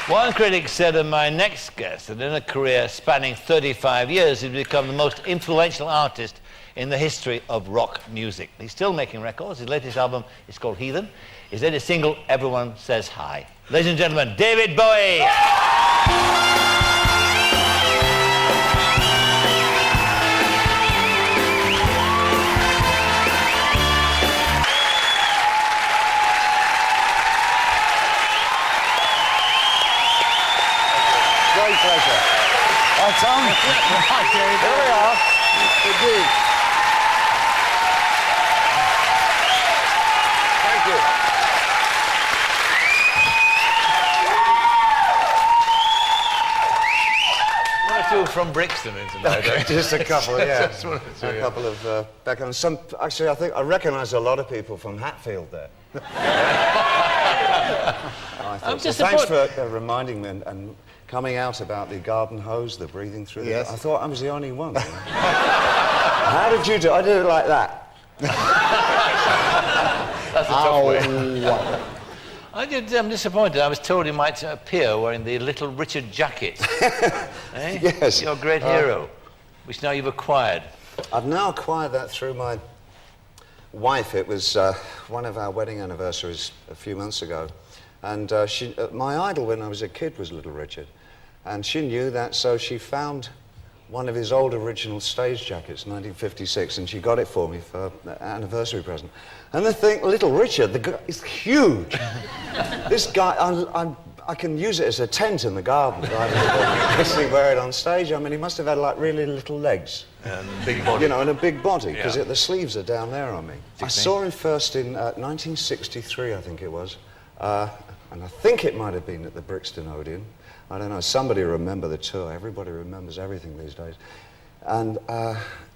One critic said of my next guest that in a career spanning 35 years, he's become the most influential artist in the history of rock music. He's still making records. His latest album is called Heathen. His latest single, Everyone Says Hi. Ladies and gentlemen, David Bowie! Great pleasure. Hi, Tom. Hi, David. Here we are. Indeed. Thank you. One or two from Brixton in tonight. Just a couple, yeah. Just one or two, A couple of back on some. Actually, I think I recognise a lot of people from Hatfield there. I'm so thanks for reminding me and coming out about the garden hose, the breathing through. Yes. I thought I was the only one. You know? How did you do? I did it like that. That's a tough way. I'm disappointed. I was told he might appear wearing the Little Richard jacket. Eh? Yes. Your great hero, which now you've acquired. I've now acquired that through my wife. It was one of our wedding anniversaries a few months ago. And my idol when I was a kid was Little Richard. And she knew that, so she found one of his old original stage jackets, 1956, and she got it for me for an anniversary present. And the thing, Little Richard, the guy is huge. This guy, I can use it as a tent in the garden rather than actually wear it on stage. I mean, he must have had like really little legs. And a big body. You know, and a big body, because Yeah. the sleeves are down there on me. I saw him first in 1963, I think it was. And I think it might have been at the Brixton Odeon. I don't know, somebody remember the tour. Everybody remembers everything these days. And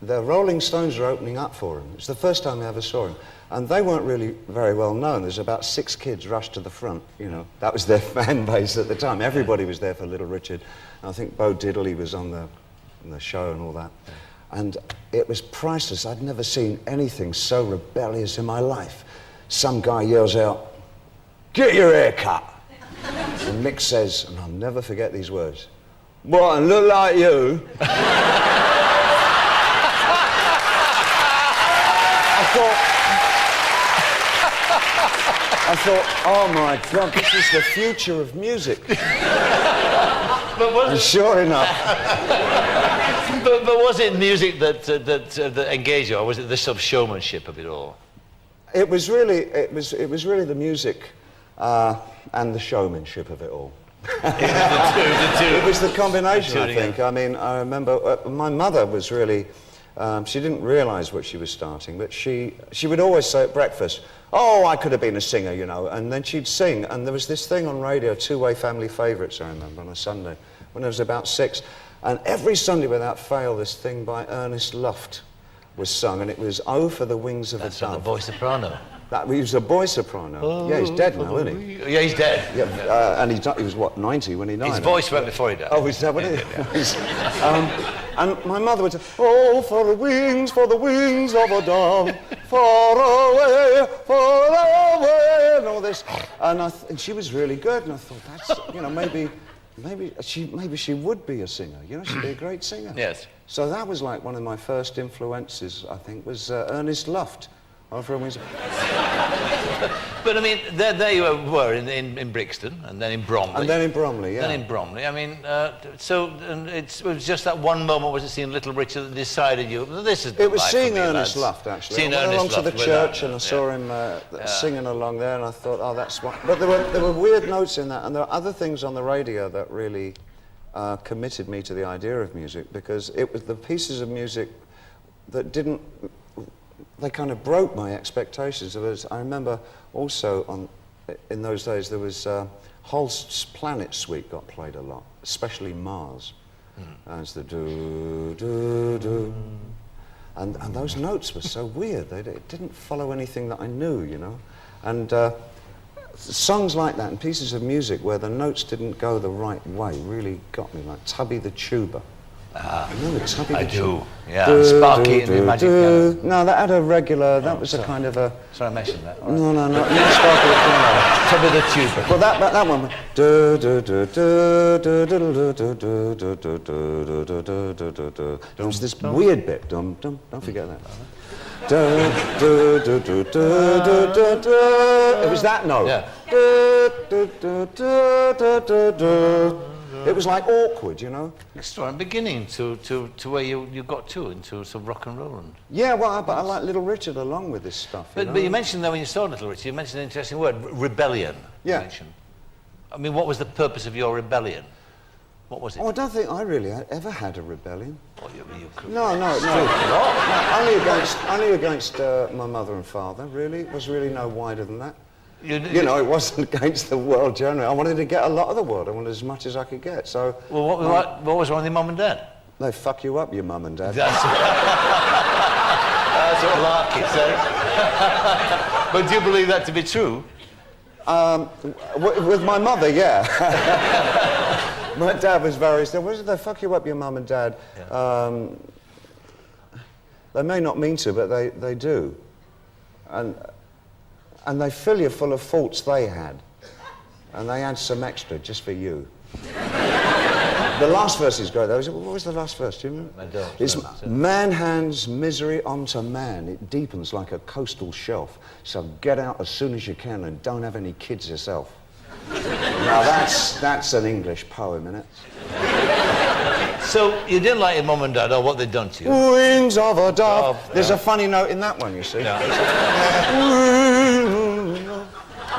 the Rolling Stones were opening up for him. It was the first time I ever saw him. And they weren't really very well known. There's about 6 kids rushed to the front, you know. That was their fan base at the time. Everybody was there for Little Richard. And I think Bo Diddley was on the show and all that. And it was priceless. I'd never seen anything so rebellious in my life. Some guy yells out, "Get your hair cut!" And Mick says, and I'll never forget these words, "What, and look like you?" I thought, oh my God, this is the future of music. And sure enough. But was it music that engaged you, or was it the sort of showmanship of it all? It was really the music and the showmanship of it all. the two. It was the combination, I think. Yeah. I mean, I remember my mother was really, she didn't realise what she was starting, but she would always say at breakfast, "Oh, I could have been a singer, you know," and then she'd sing, and there was this thing on radio, Two-Way Family Favourites, I remember, on a Sunday, when I was about 6, and every Sunday without fail, this thing by Ernest Luft was sung, and it was "Oh, for the Wings of a Dove." That's the boy soprano. He was a boy soprano. Oh, yeah, he's dead now, isn't he? Yeah, he's dead. Yeah, and he was, what, 90 when he died? His voice went before he died. Oh, is that what it is? And my mother would say, "Oh, for the wings of a dove, far away, and all this." And she was really good, and I thought, that's, you know, maybe she would be a singer. You know, she'd be a great singer. Yes. So that was like one of my first influences, I think, was Ernest Luft. But I mean, there you were in Brixton, and then in Bromley. And then in Bromley, yeah. Then in Bromley. I mean, it was just that one moment, was it seeing Little Richard that decided this is the It was life seeing for me, Ernest lads. Luft, actually. Seeing I went Ernest along to Luft the with church that, and I saw him singing along there, and I thought, oh, that's what... But there were weird notes in that, and there were other things on the radio that really committed me to the idea of music, because it was the pieces of music that didn't... They kind of broke my expectations. I remember also in those days there was Holst's Planet Suite got played a lot, especially Mars. As the do. And those notes were so weird. It didn't follow anything that I knew, you know. And songs like that and pieces of music where the notes didn't go the right way really got me, like Tubby the Tuba. Remember Tubby I the do. Yeah, Sparky and the Magic Piano. No, that had a regular, that was a kind of a... Sorry, I mentioned that. No, not Sparky the Piano. Tubby the Tuba. Well, that one. There was this weird bit. Don't forget that. It was that note. Yeah. It was like awkward, you know. Extraordinary beginning to where you got to, into some rock and roll. And Yeah, well, but I like Little Richard along with this stuff. but you mentioned that when you saw Little Richard, you mentioned an interesting word, rebellion. Yeah. You mentioned. I mean, what was the purpose of your rebellion? What was it? Oh, I don't think I really ever had a rebellion. Well, you could. No. Only against my mother and father, really. It was really no wider than that. You know, it wasn't against the world generally. I wanted to get a lot of the world. I wanted as much as I could get, so... Well, what was wrong with your mum and dad? They fuck you up, your mum and dad. That's what Larky said. But do you believe that to be true? With my mother, yeah. My dad was very... They fuck you up, your mum and dad. Yeah. They may not mean to, but they do. And they fill you full of faults they had. And they add some extra just for you. The last verse is great, though. What was the last verse? Do you remember? I don't. It's man hands misery onto man. It deepens like a coastal shelf. So get out as soon as you can and don't have any kids yourself. Now that's an English poem, innit? So you didn't like your mum and dad or what they'd done to you? Wings of a dove. There's a funny note in that one, you see. Yeah.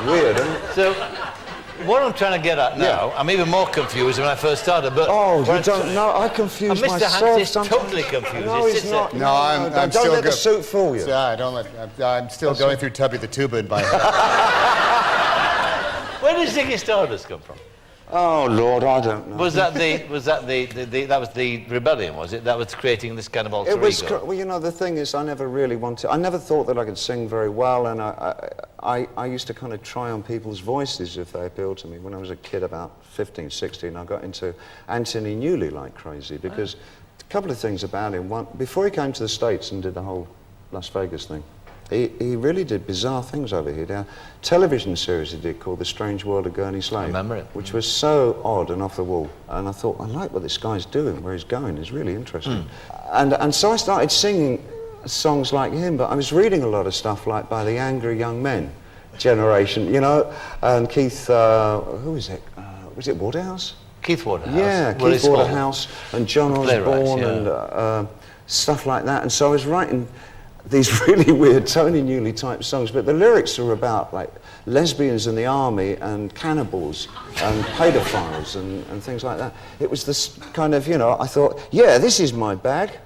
Weird, isn't it? So what I'm trying to get at now, I'm even more confused than when I first started, but... Oh, you don't know? I confuse Mr. myself Hanks is sometimes. totally confused. No, he's not. No, I'm don't still let the good. suit fool you. Yeah, I'm still going through Tubby the Tuba in my head. Where did Ziggy Stardust come from? Oh Lord, I don't know. Was that the rebellion, was it? That was creating this kind of alter It was. ego? Well, you know, the thing is, I never really wanted. I never thought that I could sing very well, and I used to kind of try on people's voices if they appealed to me. When I was a kid, about 15, 16, I got into Anthony Newley like crazy because a couple of things about him. One, before he came to the States and did the whole Las Vegas thing, he really did bizarre things over here. A television series he did called The Strange World of Gurney Slave. I remember it. Which was so odd and off the wall. And I thought, I like what this guy's doing, where he's going. It's really interesting. And so I started singing songs like him, but I was reading a lot of stuff like by the Angry Young Men generation, you know, and Keith, who is it? Was it Waterhouse? Keith Waterhouse. Yeah, Willie Keith Waterhouse and John Osborne and stuff like that. And so I was writing these really weird Tony Newley type songs, but the lyrics are about like lesbians in the army and cannibals and paedophiles and things like that. It was this kind of, you know, I thought, yeah, this is my bag.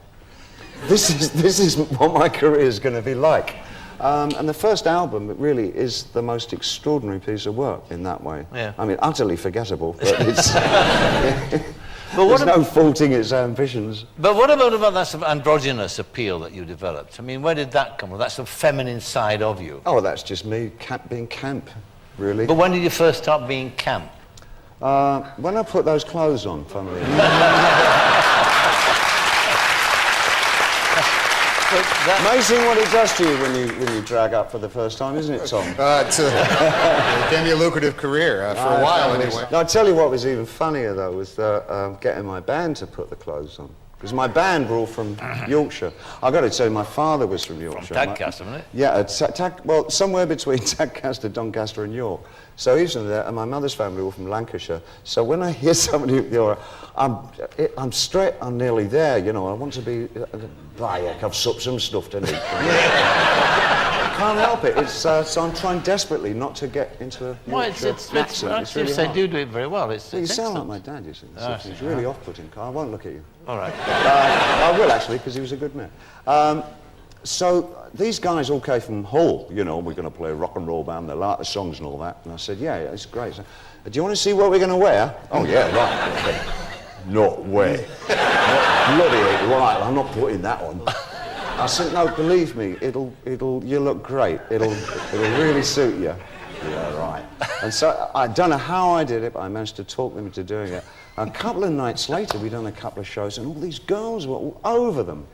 This is what my career is going to be like. And the first album, it really is the most extraordinary piece of work in that way. Yeah. I mean, utterly forgettable, but it's... But there's no faulting its ambitions. But what about that sort of androgynous appeal that you developed? I mean, where did that come from? That sort of feminine side of you? Oh, that's just me being camp, really. But when did you first start being camp? When I put those clothes on, funnily. Amazing what it does to you when you drag up for the first time, isn't it, Tom? It gave me a lucrative career for a while, anyway. No, I'll tell you what was even funnier, though, was getting my band to put the clothes on. Because my band were all from Yorkshire. I've got to tell you, my father was from Yorkshire. From Tadcaster, wasn't it? Yeah, well, somewhere between Tadcaster, Doncaster and York. So he's from there, and my mother's family were from Lancashire. So when I hear somebody, you know, I'm straight, I'm nearly there, you know, I want to be, I've supped some stuff to eat. I can't help it. It's, so I'm trying desperately not to get into a Yorkshire accent. It's really hard. They do it very well. It's You sound like excellent. my dad, you see. It's really off-putting. I won't look at you. All right. I will, actually, because he was a good man. So these guys all came from Hull, you know, we're going to play a rock and roll band, they like the songs and all that. And I said, yeah, it's great. So, do you want to see what we're going to wear? Oh, yeah, right. Not way. Bloody right, I'm not putting that on. I said, no, believe me, you'll look great. It'll really suit you. Yeah, right. And so I don't know how I did it, but I managed to talk them into doing it. A couple of nights later, we'd done a couple of shows, and all these girls were all over them.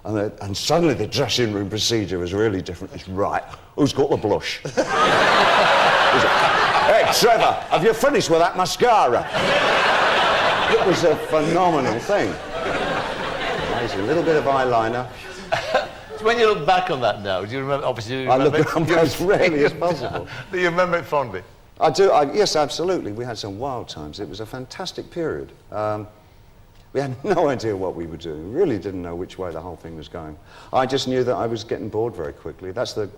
And suddenly the dressing room procedure was really different. It's right. Who's got the blush? Hey, Trevor, have you finished with that mascara? It was a phenomenal thing. Amazing. A little bit of eyeliner. So when you look back on that now, do you remember, obviously, do you remember I look on as rarely as possible. Do you remember it fondly? I do, yes, absolutely. We had some wild times. It was a fantastic period. We had no idea what we were doing. We really didn't know which way the whole thing was going. I just knew that I was getting bored very quickly. That's the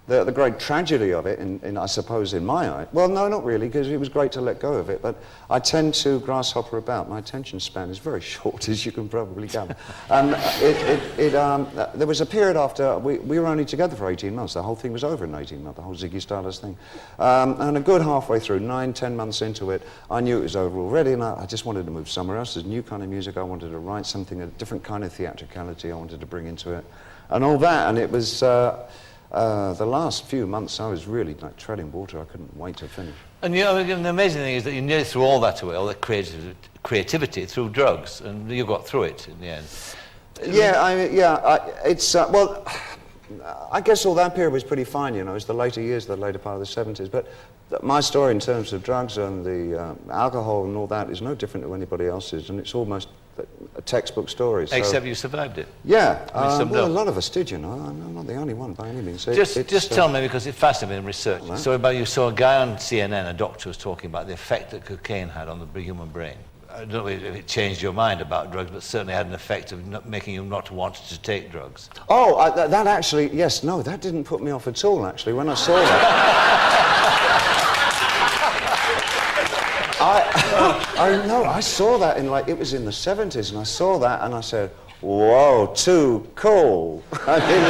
great tragedy of it, I suppose, in my eye. Well, no, not really, because it was great to let go of it, but I tend to grasshopper about. My attention span is very short, as you can probably gather. There was a period after, we were only together for 18 months. The whole thing was over in 18 months, the whole Ziggy Stardust thing. And a good halfway through, 9-10 months into it, I knew it was over already, and I just wanted to move somewhere else. There's new kind of music. I wanted to write something, a different kind of theatricality I wanted to bring into it, and all that, and it was... the last few months, I was really like treading water. I couldn't wait to finish. And you know, the amazing thing is that you nearly threw all that away, all the creativity through drugs, and you got through it in the end. Yeah, well, I guess all that period was pretty fine, you know. It's the later years, the later part of the 70s. But my story in terms of drugs and the alcohol and all that is no different to anybody else's, and it's almost a textbook story. So. Except you survived it. Yeah, well, a lot of us did, you know. I'm not the only one by any means. Just tell me, because it's fascinating research. Right. So about you saw a guy on CNN, a doctor was talking about the effect that cocaine had on the human brain. I don't know if it changed your mind about drugs, but certainly had an effect of making you not want to take drugs. Oh, that actually, yes, no, that didn't put me off at all, actually, when I saw that. I saw that it was in the 70s, and I saw that, and I said, whoa, too cool. I mean,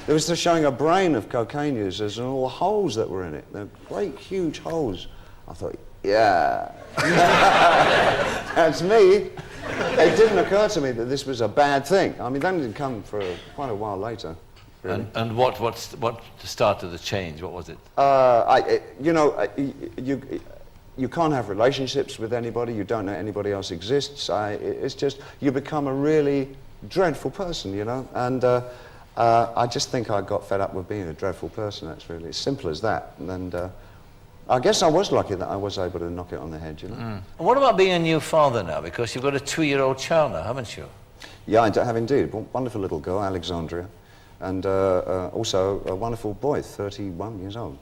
it was showing a brain of cocaine users and all the holes that were in it, the great, huge holes. I thought, yeah, that's me. It didn't occur to me that this was a bad thing. I mean, that didn't come for quite a while later. Really. And what started the change? What was it? You can't have relationships with anybody. You don't know anybody else exists. It's just, you become a really dreadful person, you know? And I just think I got fed up with being a dreadful person. That's really as simple as that. And I guess I was lucky that I was able to knock it on the head, you know? And what about being a new father now? Because you've got a 2-year-old child now, haven't you? Yeah, I have indeed. Wonderful little girl, Alexandria. And also a wonderful boy, 31 years old.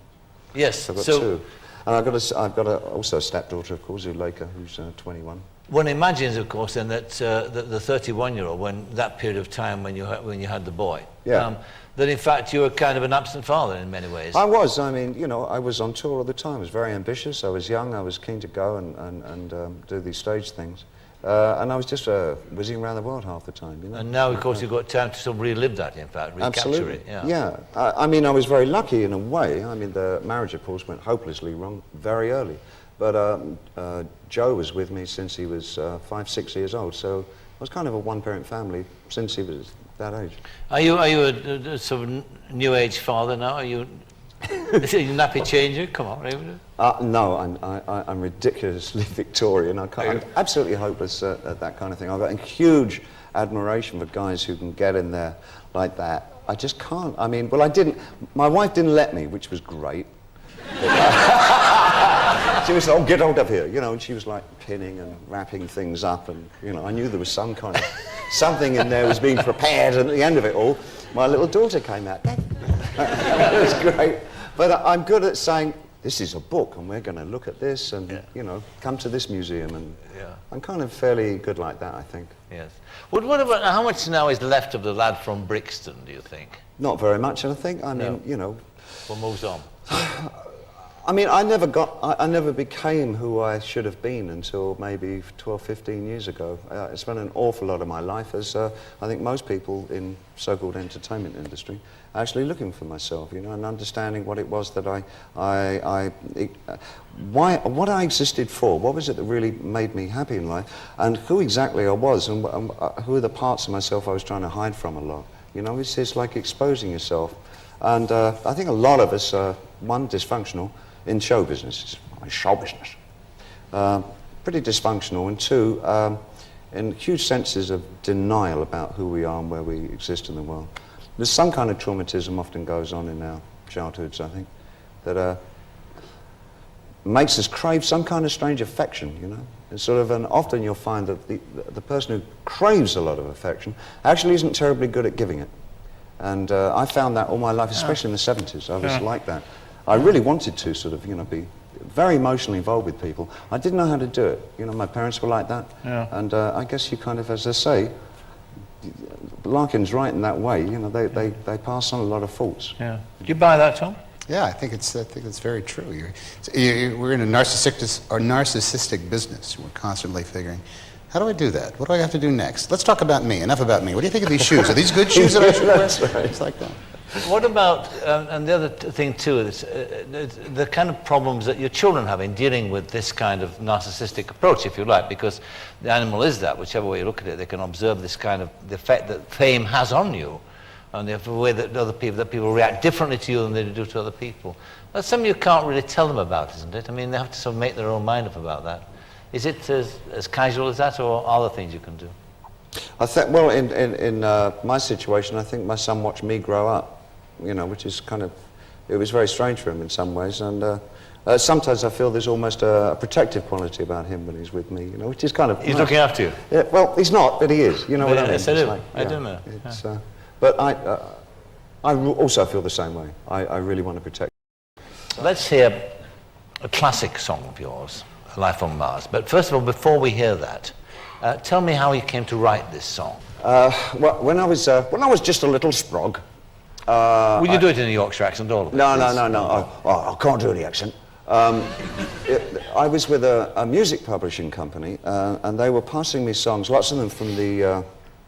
Yes, I've got two. And I've got also a stepdaughter, of course, Zuleika, who's 21. One imagines, of course, then that the 31-year-old, when that period of time when you had the boy, yeah. That in fact you were kind of an absent father in many ways. I was. I mean, you know, I was on tour all the time. I was very ambitious. I was young. I was keen to go and do these stage things. And I was just whizzing around the world half the time, you know. And now, of course, you've got time to sort of relive that, in fact, recapture it. Yeah. I mean, I was very lucky in a way. I mean, the marriage, of course, went hopelessly wrong very early. But Joe was with me since he was 5-6 years old, so I was kind of a one-parent family since he was that age. Are you a sort of new-age father now? Are you a nappy changer? Come on, are you? No, I'm ridiculously Victorian. I'm absolutely hopeless at that kind of thing. I've got a huge admiration for guys who can get in there like that. I just can't. I mean, well, I didn't. My wife didn't let me, which was great. She was, oh, get out of here, you know, and she was like pinning and wrapping things up, and, you know, I knew there was some kind of, something in there was being prepared, and at the end of it all, my little daughter came out. It was great. But I'm good at saying, this is a book, and we're going to look at this, and, you know, come to this museum, and I'm kind of fairly good like that, I think. Yes. Well, what about, how much now is left of the lad from Brixton, do you think? Not very much, I think. I mean, you know... What moves on? I mean, I never became who I should have been until maybe 12, 15 years ago. I spent an awful lot of my life, as I think most people in so-called entertainment industry, actually looking for myself, you know, and understanding what it was that what I existed for, what was it that really made me happy in life, and who exactly I was, and who are the parts of myself I was trying to hide from a lot. You know, it's like exposing yourself. And I think a lot of us one, dysfunctional in show business. It's show business. Pretty dysfunctional, and two, in huge senses of denial about who we are and where we exist in the world. There's some kind of traumatism often goes on in our childhoods, I think, that makes us crave some kind of strange affection, you know. It's sort of, and often you'll find that the person who craves a lot of affection actually isn't terribly good at giving it. And I found that all my life, especially in the 70s. I was like that. I really wanted to sort of, you know, be very emotionally involved with people. I didn't know how to do it. You know, my parents were like that. Yeah. And I guess you kind of, as I say, Larkin's right in that way. You know, they pass on a lot of faults. Yeah. Do you buy that, Tom? Yeah, I think it's very true. We're in a narcissistic business. We're constantly figuring, how do I do that? What do I have to do next? Let's talk about me. Enough about me. What do you think of these shoes? Are these good shoes that I should wear? That's right. It's like that. What about, and the other thing too, is the kind of problems that your children have in dealing with this kind of narcissistic approach, if you like, because the animal is that, whichever way you look at it, they can observe this kind of, the effect that fame has on you, and the way that people react differently to you than they do to other people. That's something you can't really tell them about, isn't it? I mean, they have to sort of make their own mind up about that. Is it as casual as that, or are there things you can do? I think, well, in my situation, I think my son watched me grow up. You know, which is kind of, it was very strange for him in some ways, and sometimes I feel there's almost a protective quality about him when he's with me, you know, which is kind of... He's looking after you? Yeah, well, he's not, but he is, you know what I mean? Yes, I do. Like, I do know. But I also feel the same way. I really want to protect him. Let's hear a classic song of yours, Life on Mars. But first of all, before we hear that, tell me how you came to write this song. Well, when I was just a little sprog, will you do it in a Yorkshire accent, all of it? No. I can't do the accent. I was with a music publishing company, and they were passing me songs, lots of them from the,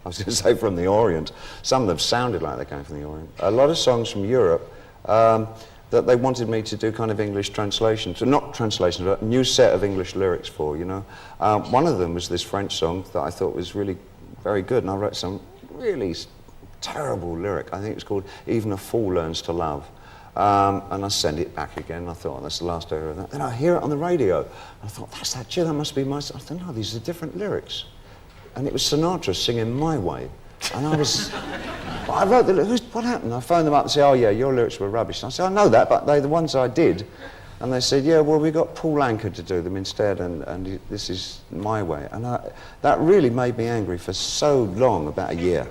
I was going to say from the Orient. Some of them sounded like they came from the Orient. A lot of songs from Europe that they wanted me to do kind of English translations, not translations, but a new set of English lyrics for, you know. One of them was this French song that I thought was really very good, and I wrote some really terrible lyric. I think it's called Even a Fool Learns to Love. And I send it back again. I thought, oh, that's the last area of that. Then I hear it on the radio. I thought, that's that tune, that must be my... I thought, no, these are different lyrics. And it was Sinatra singing My Way. And I was... I wrote the lyrics. What happened? I phoned them up and said, oh, yeah, your lyrics were rubbish. And I said, I know that, but they're the ones I did. And they said, yeah, well, we got Paul Anka to do them instead, and this is My Way. And that really made me angry for so long, about a year.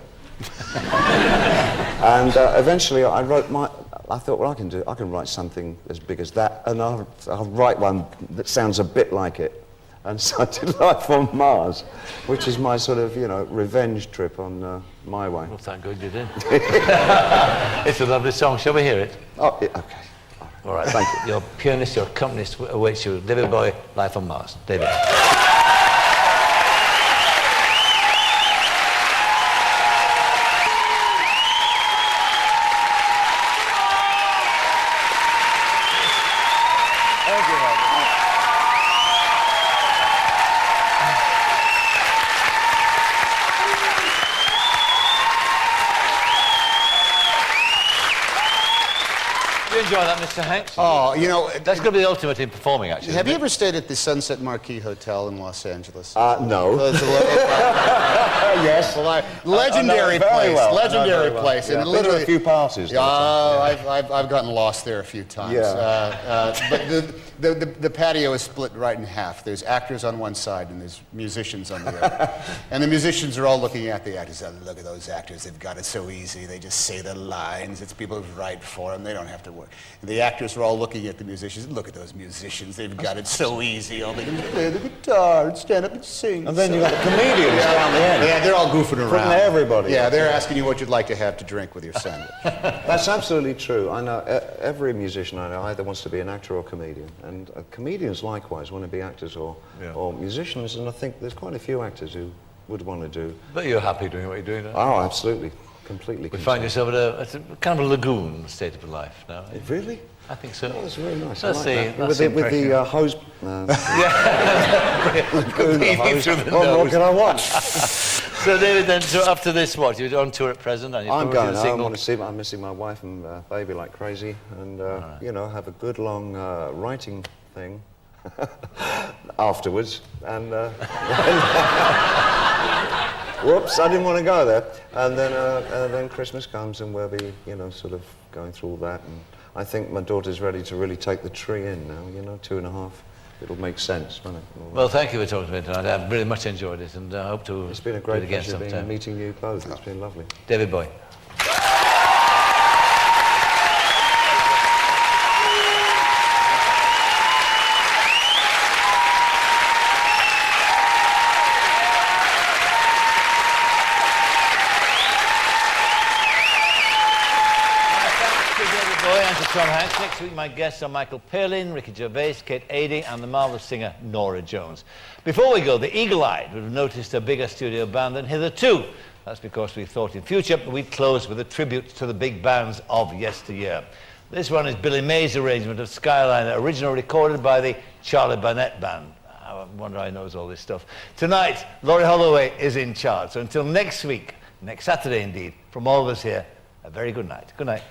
And eventually I thought, well, I can write something as big as that, and I'll write one that sounds a bit like it. And so I did Life on Mars, which is my sort of, you know, revenge trip on My Way. Well, thank God you did. It's a lovely song. Shall we hear it? Oh, yeah, okay. All right, thank you. Your pianist, your accompanist awaits you. David Bowie, Life on Mars. David. Enjoy that, Mr. Hanks. Oh, you know... That's going to be the ultimate in performing, actually. Have you ever stayed at the Sunset Marquis Hotel in Los Angeles? No. Yes. Legendary place. Well. Legendary place. Yeah, and literally a few parties. I've gotten lost there a few times. Yeah. But the patio is split right in half. There's actors on one side and there's musicians on the other. And the musicians are all looking at the actors. Oh, look at those actors. They've got it so easy. They just say the lines. It's people who write for them. They don't have to work. And the actors are all looking at the musicians. Look at those musicians. They've got it so easy. All they can play the guitar and stand up and sing. And then you got the comedians down the end. Yeah, they're all goofing around. From everybody. Yeah, they're asking you what you'd like to have to drink with your sandwich. That's absolutely true. I know every musician I know either wants to be an actor or comedian. And comedians likewise want to be actors or musicians. And I think there's quite a few actors who would want to do. But you're happy doing what you're doing now? Oh, absolutely. completely We content. find yourself at a kind of a lagoon state of life now. Really? I think so. Oh, that's very nice. That's I like the- that. that's With the the hose. Breathing through the What more nose. can I want? So David, then, so after this, what? You're on tour at present? And you're I'm promoting going the home. I single? want to see. I'm missing my wife and baby like crazy, and you know, have a good long writing thing afterwards. And whoops, I didn't want to go there. And then Christmas comes, and we'll be, you know, sort of going through all that. And I think my daughter's ready to really take the tree in now. You know, 2.5. It'll make sense, won't it? Well, thank you for talking to me tonight. I've really much enjoyed it, and I hope to It's been a do it great again pleasure sometime. meeting you both. It's been lovely. David Bowie. And to Tom Hanks. Next week, my guests are Michael Palin, Ricky Gervais, Kate Adie, and the marvelous singer Norah Jones. Before we go, the eagle-eyed would have noticed a bigger studio band than hitherto. That's because we thought in future we'd close with a tribute to the big bands of yesteryear. This one is Billy May's arrangement of Skyliner, originally recorded by the Charlie Barnett Band. I wonder how he knows all this stuff. Tonight, Laurie Holloway is in charge. So until next week, next Saturday indeed, from all of us here, a very good night. Good night.